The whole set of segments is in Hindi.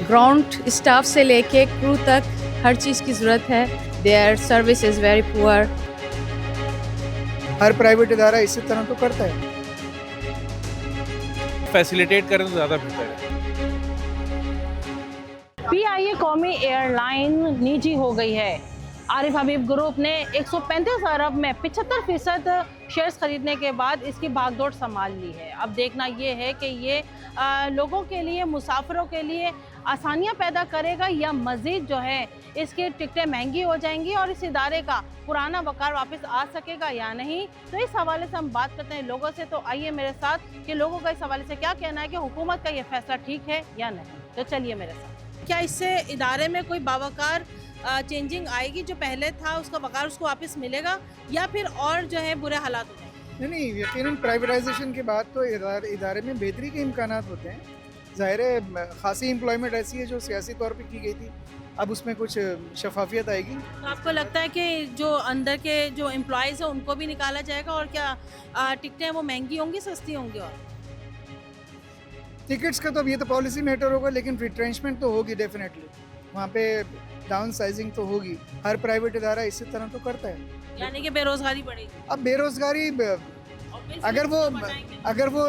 ग्राउंड स्टाफ से लेके क्रू तक हर चीज़ की ज़रूरत है। Their service is very poor. Her private इदारा इसी तरह तो करता है। फैसिलिटेट करें तो ज़्यादा बेहतर है। पीआईए कौमी एयरलाइन निजी हो गई है। आरिफ हबीब ग्रुप ने 135 अरब में 75% शेयर्स खरीदने के बाद इसकी भागदौड़ संभाल ली है। अब देखना ये है कि ये लोगों के लिए, मुसाफिरों के लिए आसानियां पैदा करेगा या मज़ीद जो है इसकी टिकटें महंगी हो जाएंगी और इस इदारे का पुराना वक़ार वापस आ सकेगा या नहीं। तो इस हवाले से हम बात करते हैं लोगों से। तो आइए मेरे साथ कि लोगों का इस हवाले से क्या कहना है कि हुकूमत का ये फैसला ठीक है या नहीं। तो चलिए मेरे साथ। क्या इससे इदारे में कोई बावकार चेंजिंग आएगी? जो पहले था उसका वक़ार उसको वापस मिलेगा या फिर और जो है बुरे हालात हो जाएंगे? नहीं, यकीनन प्राइवेटाइजेशन के बाद तो इदारे में बेहतरी के इम्कानात होते हैं। ज़ाहिर है खासी एम्प्लॉयमेंट ऐसी है जो सियासी तौर पे की गई थी, अब उसमें कुछ शफाफियत आएगी। तो आपको लगता है कि जो अंदर के जो एम्प्लॉयज़ हैं उनको भी निकाला जाएगा और क्या टिकटें वो महंगी होंगी, सस्ती होंगी? और टिकट्स का तो अब ये तो पॉलिसी मैटर होगा, लेकिन रिट्रेंचमेंट तो होगी डेफिनेटली। वहाँ पे डाउन साइजिंग तो होगी। हर प्राइवेट इदारा इसी तरह तो करता है। यानी कि बेरोजगारी बढ़ेगी। अब बेरोजगारी अगर वो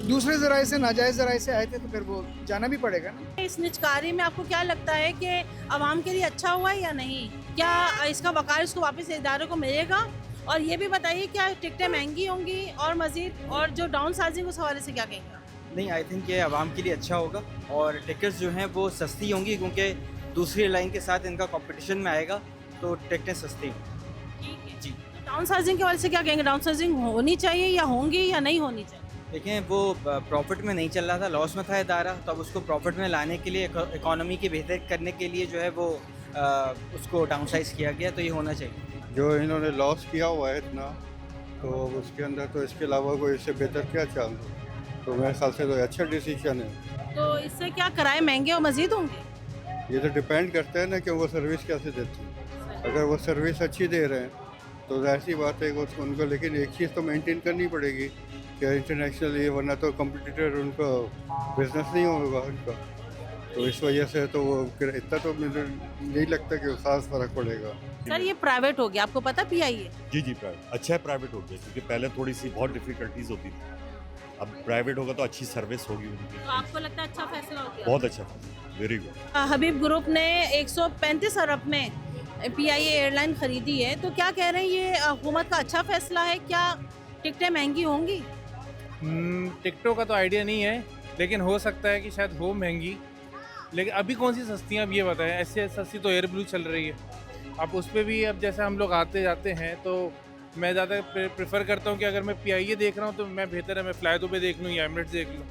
दूसरे ज़राए से, नाजायज़ ज़राए से आए थे तो फिर वो जाना भी पड़ेगा ना। इस निजकारी में आपको क्या लगता है कि आवाम के लिए अच्छा हुआ है या नहीं? क्या इसका वक़ार इसको वापस इदारों को मिलेगा? और ये भी बताइए क्या टिकटें महंगी होंगी और मज़ीद, और जो डाउन साइजिंग उस हवाले से क्या कहेंगे? नहीं, आई थिंक ये आवाम के लिए अच्छा होगा और टिकट्स जो हैं वो सस्ती होंगी, क्योंकि दूसरी लाइन के साथ इनका कंपटीशन में आएगा तो टिकटें सस्ती होंगी। ठीक है जी। डाउन साइजिंग के हवाले से क्या कहेंगे? डाउन साइजिंग होनी चाहिए या होंगी या नहीं होनी चाहिए? देखें, वो प्रॉफिट में नहीं चल रहा था, लॉस में था इदारा, तो अब उसको प्रॉफिट में लाने के लिए, इकोनॉमी की बेहतर करने के लिए जो है वो उसको डाउन साइज किया गया, तो ये होना चाहिए। जो इन्होंने लॉस किया हुआ है इतना, तो उसके अंदर तो इसके अलावा कोई इससे बेहतर क्या चाल दो, तो मेरे ख्याल से तो अच्छा डिसीजन है। तो इससे क्या किराए महंगे और मज़ीद होंगे? ये तो डिपेंड करता है ना कि वो सर्विस कैसे देते हैं। अगर वो सर्विस अच्छी दे रहे हैं तो जाहिर सी बात है कि उनको, लेकिन एक चीज़ तो मेंटेन करनी पड़ेगी कि इंटरनेशनल ये, वरना तो कंपटीटर उनका बिजनेस नहीं होगा उनका, तो इस वजह से तो वो इतना तो मुझे नहीं लगता कि ख़ास फ़र्क पड़ेगा। सर ये प्राइवेट हो गया, आपको पता पीआईए? जी प्राइवेट अच्छा है, प्राइवेट हो गया, क्योंकि पहले थोड़ी सी बहुत डिफिकल्टीज होती थी, अब प्राइवेट होगा तो अच्छी सर्विस होगी उनकी। तो आपको लगता है अच्छा फैसला हो गया? बहुत अच्छा, वेरी गुड। हबीब ग्रुप ने 135 अरब में पीआईए एयरलाइन खरीदी है, तो क्या कह रहे हैं ये हुकूमत का अच्छा फैसला है? क्या टिकटें महंगी होंगी? टिकटों का तो आइडिया नहीं है, लेकिन हो सकता है कि शायद हो महंगी। लेकिन अभी कौन सी सस्ती हैं, अब ये बताएं। ऐसे सस्ती तो एयर ब्लू चल रही है, आप उस पर भी, अब जैसे हम लोग आते जाते हैं तो मैं ज़्यादा प्रेफर करता हूँ कि अगर मैं पीआईए देख रहा हूँ तो मैं बेहतर है मैं फ्लाई दुबई देख लूँ या एमिरेट्स देख लूँ।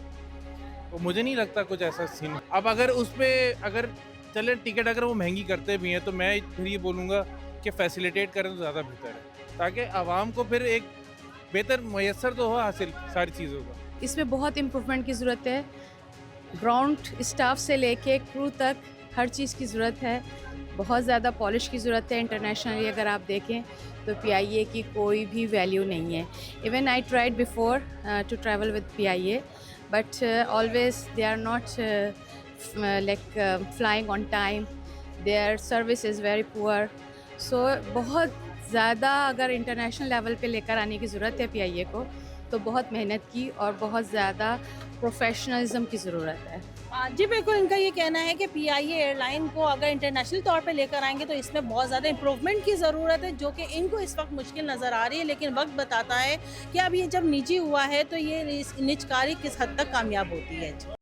तो मुझे नहीं लगता कुछ ऐसा सीन है। अब अगर उस पर अगर चले टिकट अगर वो महंगी करते भी हैं तो मैं फिर ये बोलूँगा कि फैसिलिटेट करें तो ज़्यादा बेहतर है, ताकि आवाम को फिर एक बेहतर मैसर तो हो हासिल सारी चीज़ों का। इसमें बहुत इम्प्रूवमेंट की ज़रूरत है। ग्राउंड स्टाफ से लेके क्रू तक हर चीज़ की ज़रूरत है। बहुत ज़्यादा पॉलिश की ज़रूरत है। इंटरनेशनली अगर आप देखें तो पीआईए की कोई भी वैल्यू नहीं है। Even I tried before to travel with PIA, but always they are not like flying on time. Their service is very poor. So बहुत ज़्यादा अगर इंटरनेशनल लेवल पे लेकर आने की ज़रूरत है पीआईए को, तो बहुत मेहनत की और बहुत ज़्यादा प्रोफेशनलिज्म की ज़रूरत है। जी बिल्कुल, इनका ये कहना है कि पीआईए एयरलाइन को अगर इंटरनेशनल तौर पे लेकर आएंगे तो इसमें बहुत ज़्यादा इम्प्रूवमेंट की ज़रूरत है, जो कि इनको इस वक्त मुश्किल नज़र आ रही है। लेकिन वक्त बताता है कि अब ये जब निजी हुआ है तो ये निजकारी किस हद तक कामयाब होती है।